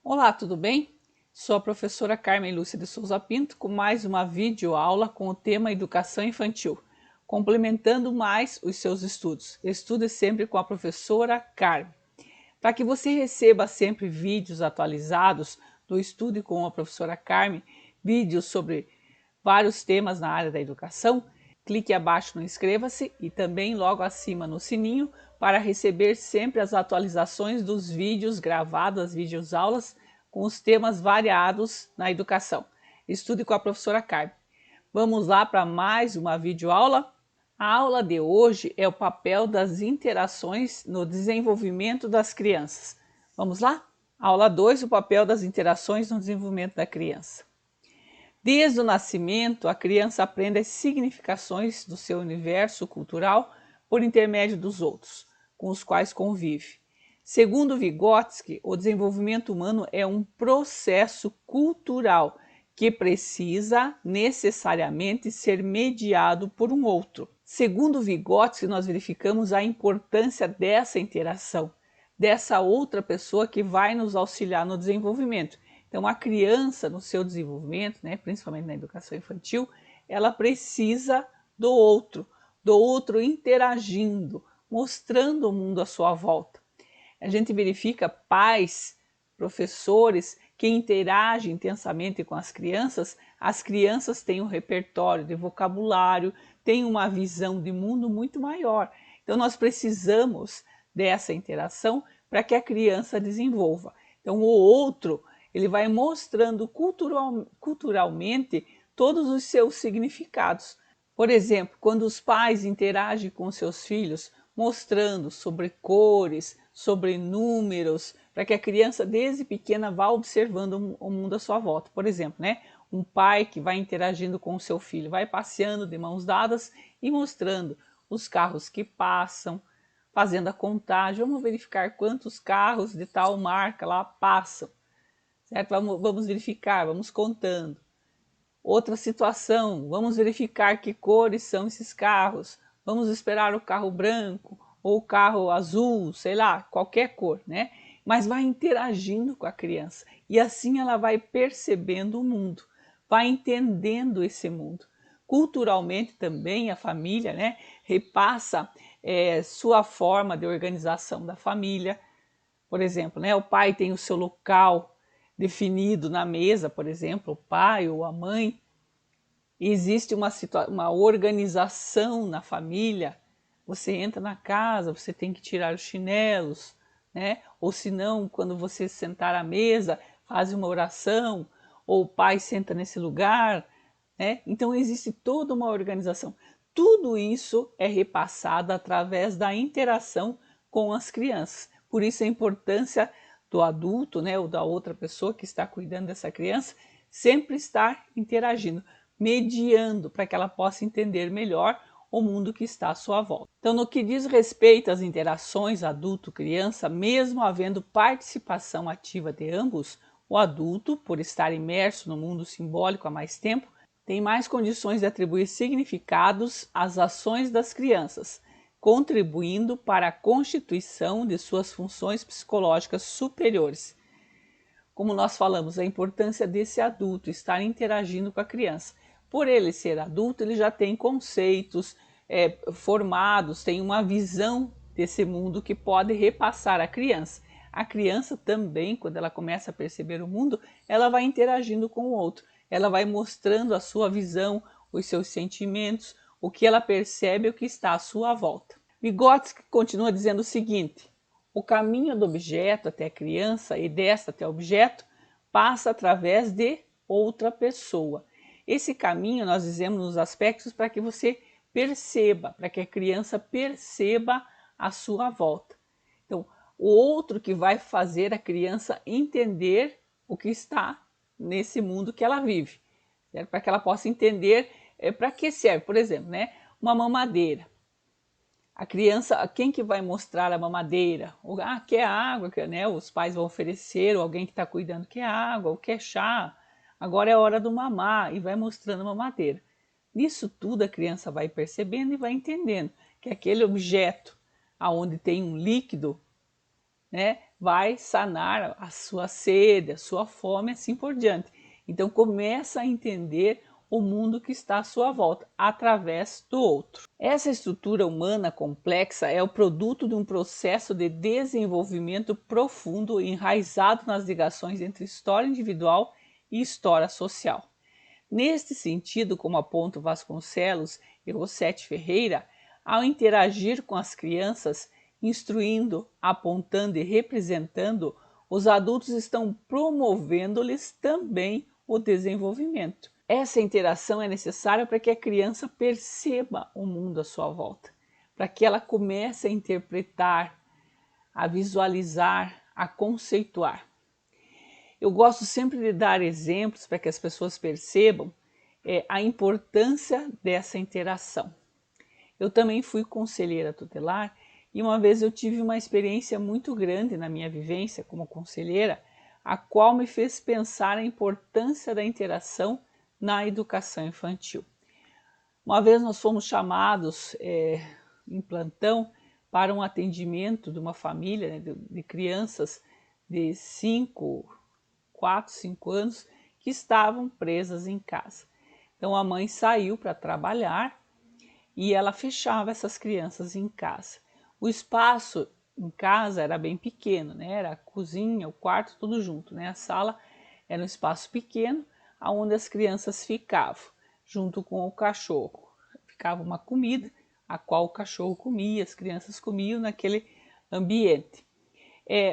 Olá, tudo bem? Sou a professora Carmen Lúcia de Souza Pinto com mais uma videoaula com o tema Educação Infantil, complementando mais os seus estudos. Estude sempre com a professora Carmen. Para que você receba sempre vídeos atualizados do Estude com a professora Carmen, vídeos sobre vários temas na área da educação, clique abaixo no inscreva-se e também logo acima no sininho para receber sempre as atualizações dos vídeos gravados, as videoaulas com os temas variados na educação. Estude com a professora Carmen. Vamos lá para mais uma videoaula? A aula de hoje é o papel das interações no desenvolvimento das crianças. Vamos lá? Aula 2, o papel das interações no desenvolvimento da criança. Desde o nascimento, a criança aprende as significações do seu universo cultural por intermédio dos outros, com os quais convive. Segundo Vygotsky, o desenvolvimento humano é um processo cultural que precisa necessariamente ser mediado por um outro. Segundo Vygotsky, nós verificamos a importância dessa interação, dessa outra pessoa que vai nos auxiliar no desenvolvimento. Então, a criança, no seu desenvolvimento, né, principalmente na educação infantil, ela precisa do outro interagindo, mostrando o mundo à sua volta. A gente verifica pais, professores que interagem intensamente com as crianças têm um repertório de vocabulário, têm uma visão de mundo muito maior. Então, nós precisamos dessa interação para que a criança desenvolva. Então, o outro, ele vai mostrando culturalmente todos os seus significados. Por exemplo, quando os pais interagem com seus filhos, mostrando sobre cores, sobre números, para que a criança desde pequena vá observando o mundo à sua volta. Por exemplo, né? Um pai que vai interagindo com o seu filho, vai passeando de mãos dadas e mostrando os carros que passam, fazendo a contagem. Vamos verificar quantos carros de tal marca lá passam. Certo? Vamos verificar, vamos contando. Outra situação, vamos verificar que cores são esses carros. Vamos esperar o carro branco ou o carro azul, sei lá, qualquer cor, né? Mas vai interagindo com a criança e assim ela vai percebendo o mundo, vai entendendo esse mundo. Culturalmente também a família, né, repassa sua forma de organização da família. Por exemplo, né, o pai tem o seu local definido na mesa, por exemplo, o pai ou a mãe. Existe uma organização na família. Você entra na casa, você tem que tirar os chinelos, né? Ou se não, quando você sentar à mesa, faz uma oração, ou o pai senta nesse lugar, né? Então existe toda uma organização. Tudo isso é repassado através da interação com as crianças. Por isso a importância do adulto, né, ou da outra pessoa que está cuidando dessa criança, sempre estar interagindo, mediando para que ela possa entender melhor o mundo que está à sua volta. Então, no que diz respeito às interações adulto-criança, mesmo havendo participação ativa de ambos, o adulto, por estar imerso no mundo simbólico há mais tempo, tem mais condições de atribuir significados às ações das crianças, contribuindo para a constituição de suas funções psicológicas superiores. Como nós falamos, a importância desse adulto estar interagindo com a criança. Por ele ser adulto, ele já tem conceitos formados, tem uma visão desse mundo que pode repassar à criança. A criança também, quando ela começa a perceber o mundo, ela vai interagindo com o outro. Ela vai mostrando a sua visão, os seus sentimentos, o que ela percebe, o que está à sua volta. Vygotsky continua dizendo o seguinte: o caminho do objeto até a criança e desta até o objeto passa através de outra pessoa. Esse caminho nós dizemos nos aspectos para que você perceba, para que a criança perceba a sua volta. Então, o outro que vai fazer a criança entender o que está nesse mundo que ela vive, certo? Para que ela possa entender para que serve, por exemplo, né? Uma mamadeira. A criança, quem que vai mostrar a mamadeira? Quer água, né? Os pais vão oferecer, ou alguém que está cuidando quer água, ou quer chá. Agora é hora do mamar, e vai mostrando a mamadeira. Nisso tudo a criança vai percebendo e vai entendendo que aquele objeto aonde tem um líquido, né, vai sanar a sua sede, a sua fome, assim por diante. Então começa a entender o mundo que está à sua volta, através do outro. Essa estrutura humana complexa é o produto de um processo de desenvolvimento profundo e enraizado nas ligações entre história individual e história social. Neste sentido, como aponta Vasconcelos e Rossetti Ferreira, ao interagir com as crianças, instruindo, apontando e representando, os adultos estão promovendo-lhes também o desenvolvimento. Essa interação é necessária para que a criança perceba o mundo à sua volta, para que ela comece a interpretar, a visualizar, a conceituar. Eu gosto sempre de dar exemplos para que as pessoas percebam a importância dessa interação. Eu também fui conselheira tutelar e uma vez eu tive uma experiência muito grande na minha vivência como conselheira, a qual me fez pensar a importância da interação na educação infantil. Uma vez nós fomos chamados em plantão para um atendimento de uma família, né, de crianças de 4, 5 anos que estavam presas em casa. Então a mãe saiu para trabalhar e ela fechava essas crianças em casa. O espaço em casa era bem pequeno, né? Era a cozinha, o quarto, tudo junto, né? A sala era um espaço pequeno, onde as crianças ficavam, junto com o cachorro. Ficava uma comida, a qual o cachorro comia, as crianças comiam naquele ambiente.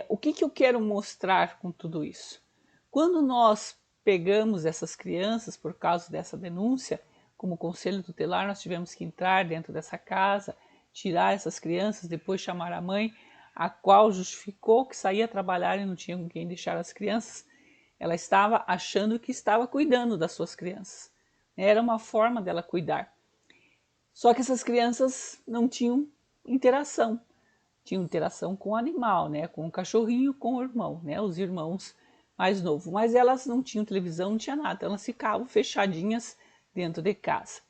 O que eu quero mostrar com tudo isso? Quando nós pegamos essas crianças por causa dessa denúncia, como conselho tutelar, nós tivemos que entrar dentro dessa casa, tirar essas crianças, depois chamar a mãe, a qual justificou que saía trabalhar e não tinha com quem deixar as crianças. Ela estava achando que estava cuidando das suas crianças. Era uma forma dela cuidar. Só que essas crianças não tinham interação. Tinham interação com o animal, né? Com o cachorrinho, com o irmão, né? Os irmãos mais novos. Mas elas não tinham televisão, não tinha nada. Elas ficavam fechadinhas dentro de casa.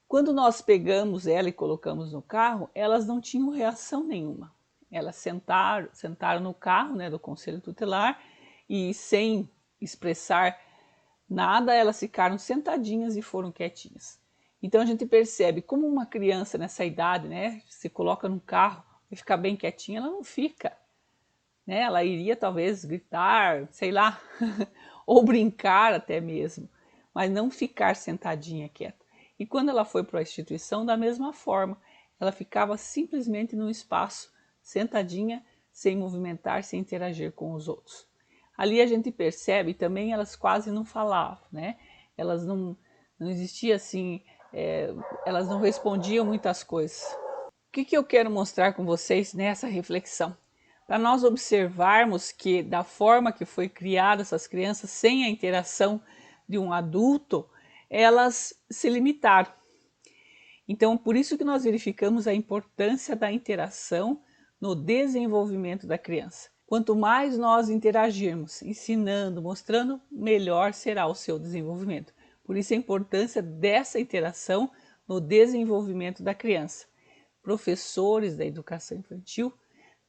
Quando nós pegamos ela e colocamos no carro, elas não tinham reação nenhuma. Elas sentaram no carro, né, do conselho tutelar e sem expressar nada, elas ficaram sentadinhas e foram quietinhas. Então a gente percebe como uma criança nessa idade, né, se coloca no carro e fica bem quietinha, ela não fica. Né? Ela iria talvez gritar, sei lá, ou brincar até mesmo, mas não ficar sentadinha quieta. E quando ela foi para a instituição, da mesma forma, ela ficava simplesmente no espaço, sentadinha, sem movimentar, sem interagir com os outros. Ali a gente percebe, também elas quase não falavam, né? Elas não existia assim, elas não respondiam muitas coisas. O que eu quero mostrar com vocês nessa reflexão? Para nós observarmos que da forma que foi criada essas crianças, sem a interação de um adulto, elas se limitaram. Então, por isso que nós verificamos a importância da interação no desenvolvimento da criança. Quanto mais nós interagirmos, ensinando, mostrando, melhor será o seu desenvolvimento. Por isso a importância dessa interação no desenvolvimento da criança. Professores da educação infantil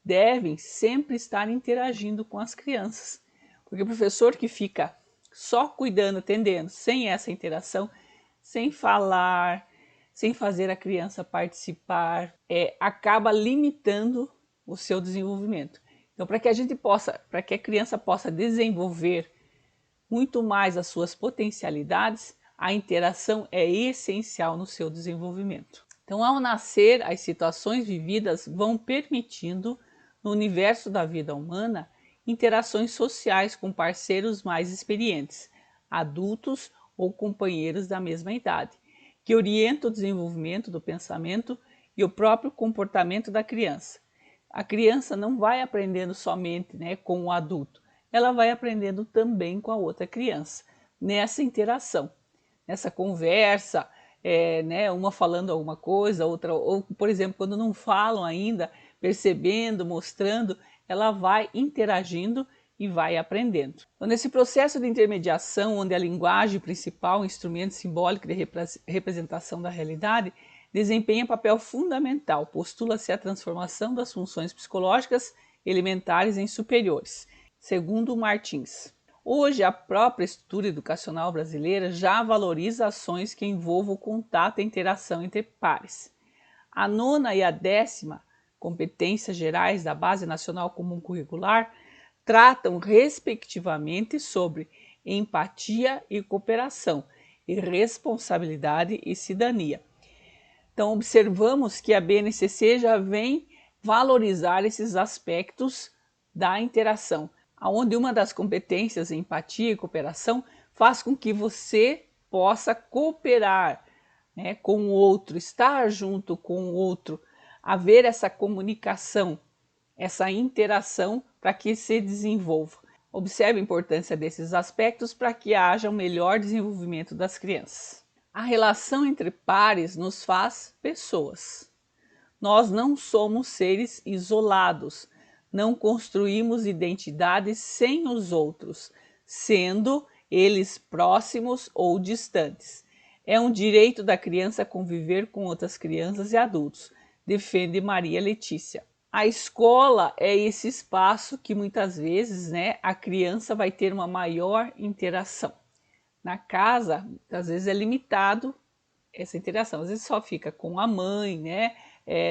devem sempre estar interagindo com as crianças, porque o professor que fica só cuidando, atendendo, sem essa interação, sem falar, sem fazer a criança participar, acaba limitando o seu desenvolvimento. Então, para que a criança possa desenvolver muito mais as suas potencialidades, a interação é essencial no seu desenvolvimento. Então, ao nascer, as situações vividas vão permitindo no universo da vida humana, interações sociais com parceiros mais experientes, adultos ou companheiros da mesma idade, que orientam o desenvolvimento do pensamento e o próprio comportamento da criança. A criança não vai aprendendo somente, né, com o adulto, ela vai aprendendo também com a outra criança, nessa interação, nessa conversa, né, uma falando alguma coisa, outra, ou por exemplo, quando não falam ainda, percebendo, mostrando, ela vai interagindo e vai aprendendo. Então, nesse processo de intermediação, onde a linguagem principal, um instrumento simbólico de representação da realidade, desempenha papel fundamental, postula-se a transformação das funções psicológicas elementares em superiores, segundo Martins. Hoje, a própria estrutura educacional brasileira já valoriza ações que envolvam o contato e a interação entre pares. A 9ª e a 10ª Competências Gerais da Base Nacional Comum Curricular tratam, respectivamente, sobre empatia e cooperação, e responsabilidade e cidadania. Então, observamos que a BNCC já vem valorizar esses aspectos da interação, onde uma das competências, empatia e cooperação, faz com que você possa cooperar, né, com o outro, estar junto com o outro, haver essa comunicação, essa interação para que se desenvolva. Observe a importância desses aspectos para que haja um melhor desenvolvimento das crianças. A relação entre pares nos faz pessoas. Nós não somos seres isolados, não construímos identidades sem os outros, sendo eles próximos ou distantes. É um direito da criança conviver com outras crianças e adultos, defende Maria Letícia. A escola é esse espaço que muitas vezes, né, a criança vai ter uma maior interação. Na casa, às vezes é limitado essa interação, às vezes só fica com a mãe, né,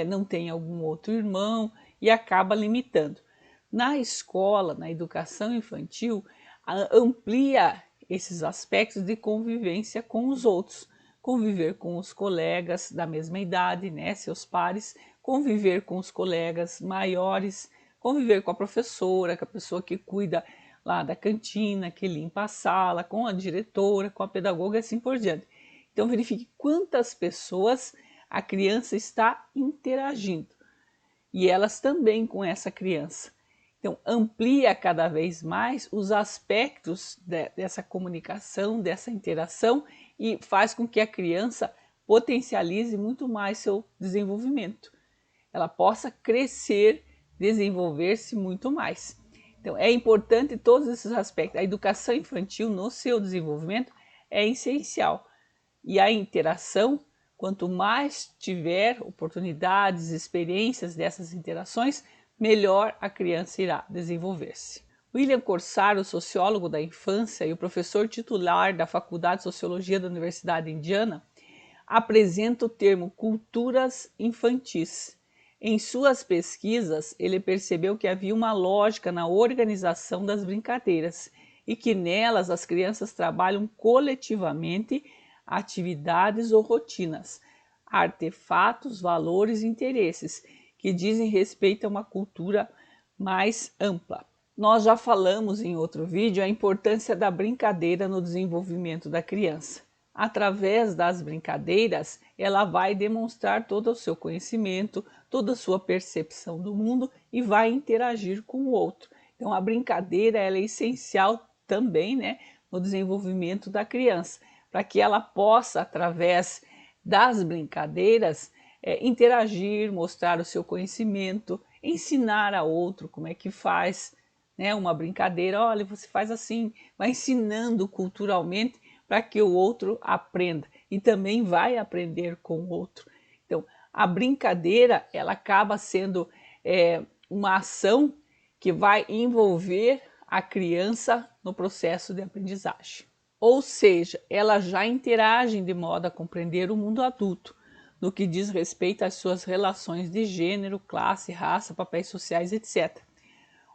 não tem algum outro irmão e acaba limitando. Na escola, na educação infantil, amplia esses aspectos de convivência com os outros, conviver com os colegas da mesma idade, né, seus pares, conviver com os colegas maiores, conviver com a professora, com a pessoa que cuida lá da cantina, que limpa a sala, com a diretora, com a pedagoga e assim por diante. Então verifique quantas pessoas a criança está interagindo e elas também com essa criança. Então amplia cada vez mais os aspectos dessa comunicação, dessa interação e faz com que a criança potencialize muito mais seu desenvolvimento. Ela possa crescer, desenvolver-se muito mais. Então é importante todos esses aspectos. A educação infantil no seu desenvolvimento é essencial. E a interação, quanto mais tiver oportunidades, experiências dessas interações, melhor a criança irá desenvolver-se. William Corsaro, sociólogo da infância e o professor titular da Faculdade de Sociologia da Universidade de Indiana, apresenta o termo culturas infantis. Em suas pesquisas, ele percebeu que havia uma lógica na organização das brincadeiras e que nelas as crianças trabalham coletivamente atividades ou rotinas, artefatos, valores e interesses que dizem respeito a uma cultura mais ampla. Nós já falamos em outro vídeo a importância da brincadeira no desenvolvimento da criança. Através das brincadeiras, ela vai demonstrar todo o seu conhecimento, toda a sua percepção do mundo e vai interagir com o outro. Então a brincadeira ela é essencial também, né, no desenvolvimento da criança, para que ela possa, através das brincadeiras, interagir, mostrar o seu conhecimento, ensinar a outro como é que faz, né, uma brincadeira. Olha, você faz assim, vai ensinando culturalmente para que o outro aprenda e também vai aprender com o outro. Então, a brincadeira ela acaba sendo uma ação que vai envolver a criança no processo de aprendizagem. Ou seja, elas já interagem de modo a compreender o mundo adulto, no que diz respeito às suas relações de gênero, classe, raça, papéis sociais, etc.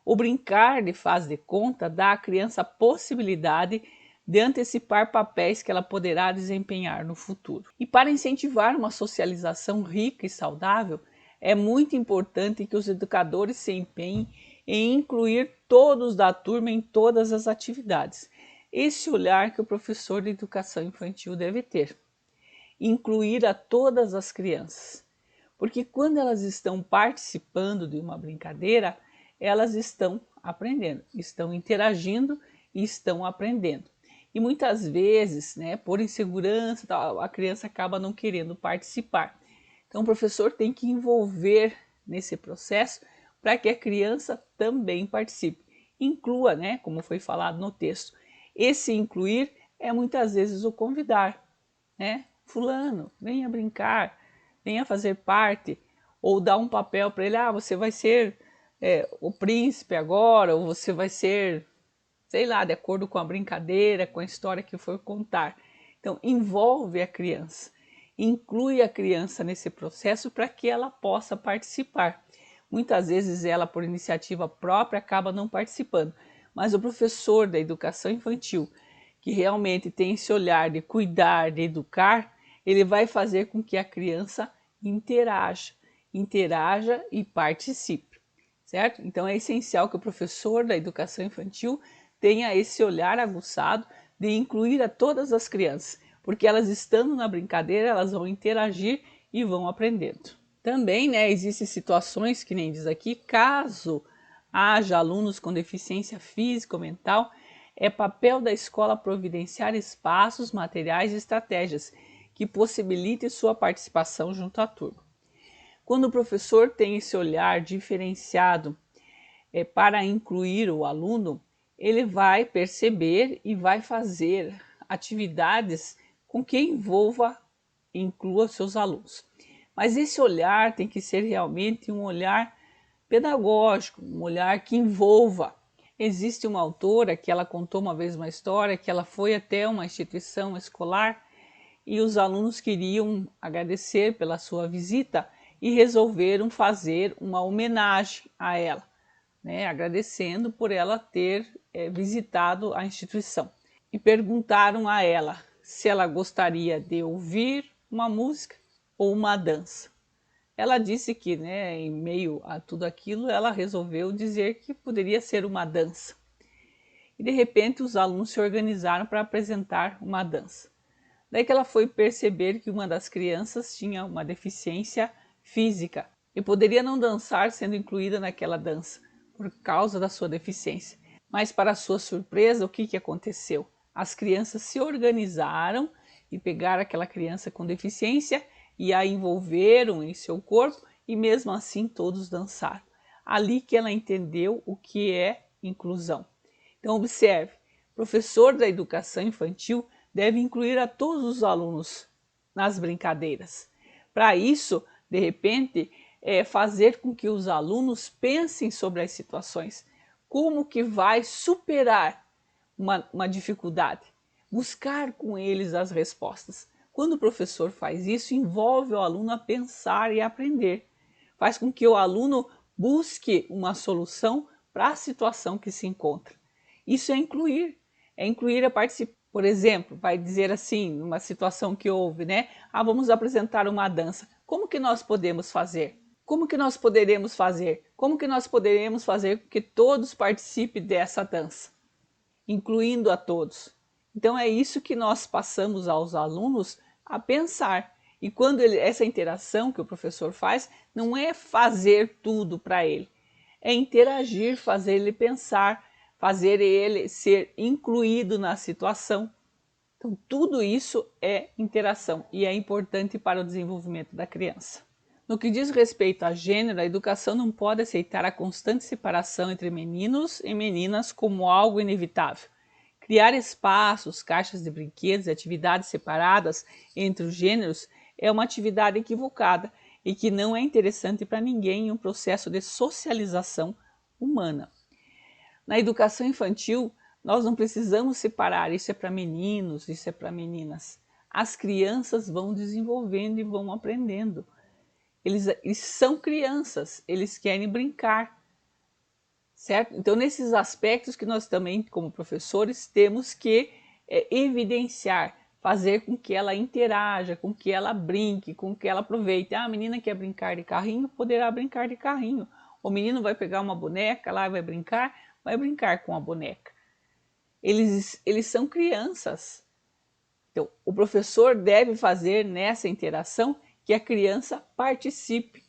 O brincar de faz de conta dá à criança a possibilidade de antecipar papéis que ela poderá desempenhar no futuro. E para incentivar uma socialização rica e saudável, é muito importante que os educadores se empenhem em incluir todos da turma em todas as atividades. Esse olhar que o professor de educação infantil deve ter. Incluir a todas as crianças. Porque quando elas estão participando de uma brincadeira, elas estão aprendendo, estão interagindo e estão aprendendo. E muitas vezes, né, por insegurança, a criança acaba não querendo participar. Então o professor tem que envolver nesse processo para que a criança também participe. Inclua, né, como foi falado no texto. Esse incluir é muitas vezes o convidar, né? Fulano, venha brincar, venha fazer parte, ou dar um papel para ele, você vai ser o príncipe agora, ou você vai ser, sei lá, de acordo com a brincadeira, com a história que for contar. Então, envolve a criança, inclui a criança nesse processo para que ela possa participar. Muitas vezes ela, por iniciativa própria, acaba não participando, mas o professor da educação infantil, que realmente tem esse olhar de cuidar, de educar, ele vai fazer com que a criança interaja e participe, certo? Então é essencial que o professor da educação infantil tenha esse olhar aguçado de incluir a todas as crianças, porque elas estando na brincadeira, elas vão interagir e vão aprendendo. Também, né, existem situações, que nem diz aqui, caso haja alunos com deficiência física ou mental, é papel da escola providenciar espaços, materiais e estratégias que possibilitem sua participação junto à turma. Quando o professor tem esse olhar diferenciado para incluir o aluno, ele vai perceber e vai fazer atividades com que envolva e inclua seus alunos. Mas esse olhar tem que ser realmente um olhar pedagógico, um olhar que envolva. Existe uma autora que ela contou uma vez uma história que ela foi até uma instituição escolar e os alunos queriam agradecer pela sua visita e resolveram fazer uma homenagem a ela, né, agradecendo por ela ter visitado a instituição. E perguntaram a ela se ela gostaria de ouvir uma música ou uma dança. Ela disse que, né, em meio a tudo aquilo, ela resolveu dizer que poderia ser uma dança. E de repente os alunos se organizaram para apresentar uma dança. Daí que ela foi perceber que uma das crianças tinha uma deficiência física e poderia não dançar sendo incluída naquela dança por causa da sua deficiência. Mas para sua surpresa, o que aconteceu? As crianças se organizaram e pegaram aquela criança com deficiência e a envolveram em seu corpo e mesmo assim todos dançaram. Ali que ela entendeu o que é inclusão. Então observe, professor da educação infantil deve incluir a todos os alunos nas brincadeiras. Para isso, de repente, fazer com que os alunos pensem sobre as situações, como que vai superar uma dificuldade, buscar com eles as respostas. Quando o professor faz isso, envolve o aluno a pensar e a aprender, faz com que o aluno busque uma solução para a situação que se encontra. Isso é incluir a participar. Por exemplo, vai dizer assim, numa situação que houve, né? Vamos apresentar uma dança. Como que nós podemos fazer? Como que nós poderemos fazer? Como que nós poderemos fazer com que todos participem dessa dança? Incluindo a todos. Então é isso que nós passamos aos alunos a pensar. E quando essa interação que o professor faz, não é fazer tudo para ele, é interagir, fazer ele pensar, fazer ele ser incluído na situação. Então, tudo isso é interação e é importante para o desenvolvimento da criança. No que diz respeito a gênero, a educação não pode aceitar a constante separação entre meninos e meninas como algo inevitável. Criar espaços, caixas de brinquedos e atividades separadas entre os gêneros é uma atividade equivocada e que não é interessante para ninguém em um processo de socialização humana. Na educação infantil, nós não precisamos separar, isso é para meninos, isso é para meninas. As crianças vão desenvolvendo e vão aprendendo. Eles são crianças, eles querem brincar, certo? Então, nesses aspectos que nós também, como professores, temos que evidenciar, fazer com que ela interaja, com que ela brinque, com que ela aproveite. A menina quer brincar de carrinho, poderá brincar de carrinho. O menino vai pegar uma boneca lá e vai brincar com a boneca. Eles são crianças. Então, o professor deve fazer nessa interação que a criança participe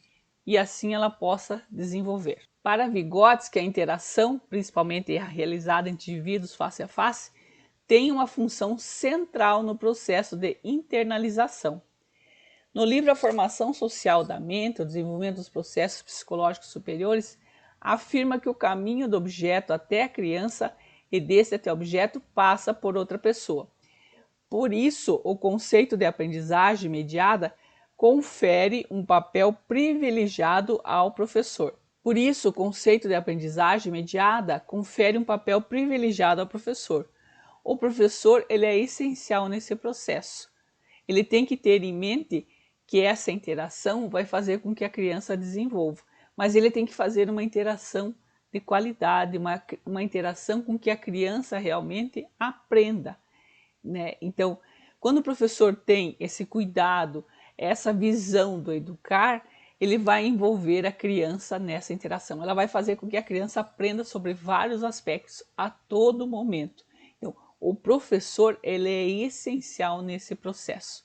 e assim ela possa desenvolver. Para Vygotsky, a interação, principalmente realizada entre indivíduos face a face, tem uma função central no processo de internalização. No livro A Formação Social da Mente, o desenvolvimento dos processos psicológicos superiores, afirma que o caminho do objeto até a criança e desse até o objeto passa por outra pessoa. Por isso, o conceito de aprendizagem mediada confere um papel privilegiado ao professor. Por isso, o conceito de aprendizagem mediada confere um papel privilegiado ao professor. O professor ele é essencial nesse processo. Ele tem que ter em mente que essa interação vai fazer com que a criança desenvolva, mas ele tem que fazer uma interação de qualidade, uma interação com que a criança realmente aprenda, né? Então, quando o professor tem esse cuidado, essa visão do educar, ele vai envolver a criança nessa interação. Ela vai fazer com que a criança aprenda sobre vários aspectos a todo momento. Então, o professor ele é essencial nesse processo.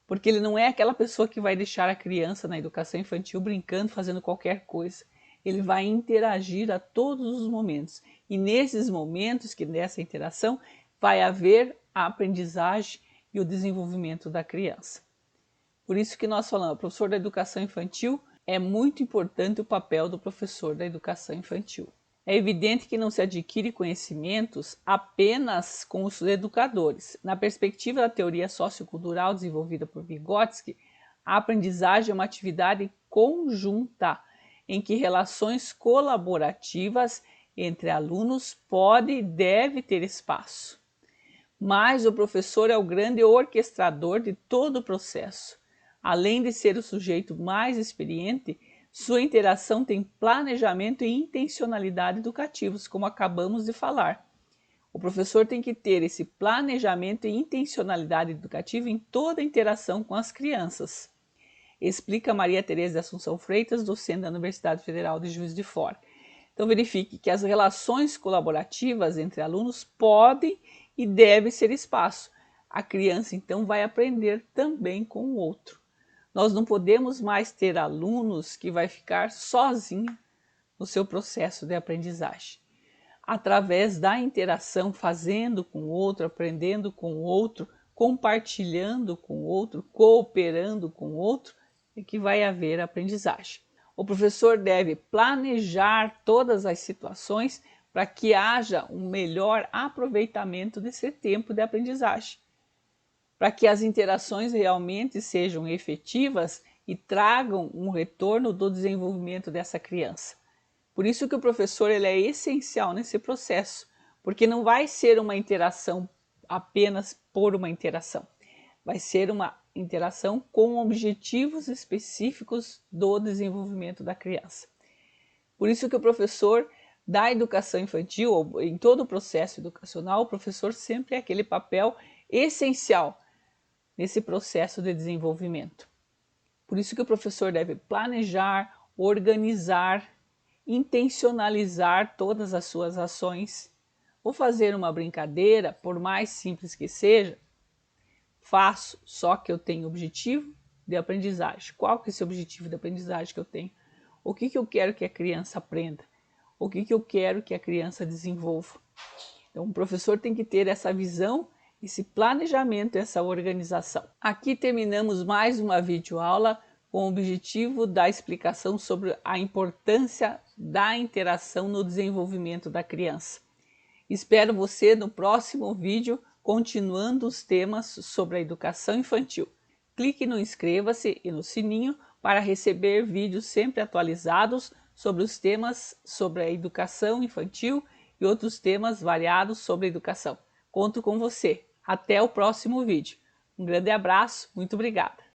Porque ele não é aquela pessoa que vai deixar a criança na educação infantil brincando, fazendo qualquer coisa. Ele vai interagir a todos os momentos. E nesses momentos, que nessa interação, vai haver a aprendizagem e o desenvolvimento da criança. Por isso que nós falamos, o professor da educação infantil, é muito importante o papel do professor da educação infantil. É evidente que não se adquire conhecimentos apenas com os educadores. Na perspectiva da teoria sociocultural desenvolvida por Vygotsky, a aprendizagem é uma atividade conjunta, em que relações colaborativas entre alunos pode e deve ter espaço. Mas o professor é o grande orquestrador de todo o processo. Além de ser o sujeito mais experiente, sua interação tem planejamento e intencionalidade educativos, como acabamos de falar. O professor tem que ter esse planejamento e intencionalidade educativa em toda a interação com as crianças. Explica Maria Tereza de Assunção Freitas, docente da Universidade Federal de Juiz de Fora. Então verifique que as relações colaborativas entre alunos podem e devem ser espaço. A criança então vai aprender também com o outro. Nós não podemos mais ter alunos que vai ficar sozinho no seu processo de aprendizagem. Através da interação, fazendo com o outro, aprendendo com o outro, compartilhando com o outro, cooperando com o outro, é que vai haver aprendizagem. O professor deve planejar todas as situações para que haja um melhor aproveitamento desse tempo de aprendizagem, para que as interações realmente sejam efetivas e tragam um retorno do desenvolvimento dessa criança. Por isso que o professor ele é essencial nesse processo, porque não vai ser uma interação apenas por uma interação, vai ser uma interação com objetivos específicos do desenvolvimento da criança. Por isso que o professor da educação infantil, em todo o processo educacional, o professor sempre é aquele papel essencial nesse processo de desenvolvimento. Por isso que o professor deve planejar, organizar, intencionalizar todas as suas ações. Vou fazer uma brincadeira, por mais simples que seja, faço, só que eu tenho objetivo de aprendizagem. Qual que é esse objetivo de aprendizagem que eu tenho? O que eu quero que a criança aprenda? O que eu quero que a criança desenvolva? Então, o professor tem que ter essa visão, esse planejamento, essa organização. Aqui terminamos mais uma videoaula com o objetivo da explicação sobre a importância da interação no desenvolvimento da criança. Espero você no próximo vídeo, continuando os temas sobre a educação infantil. Clique no inscreva-se e no sininho para receber vídeos sempre atualizados sobre os temas sobre a educação infantil e outros temas variados sobre a educação. Conto com você. Até o próximo vídeo. Um grande abraço, muito obrigada.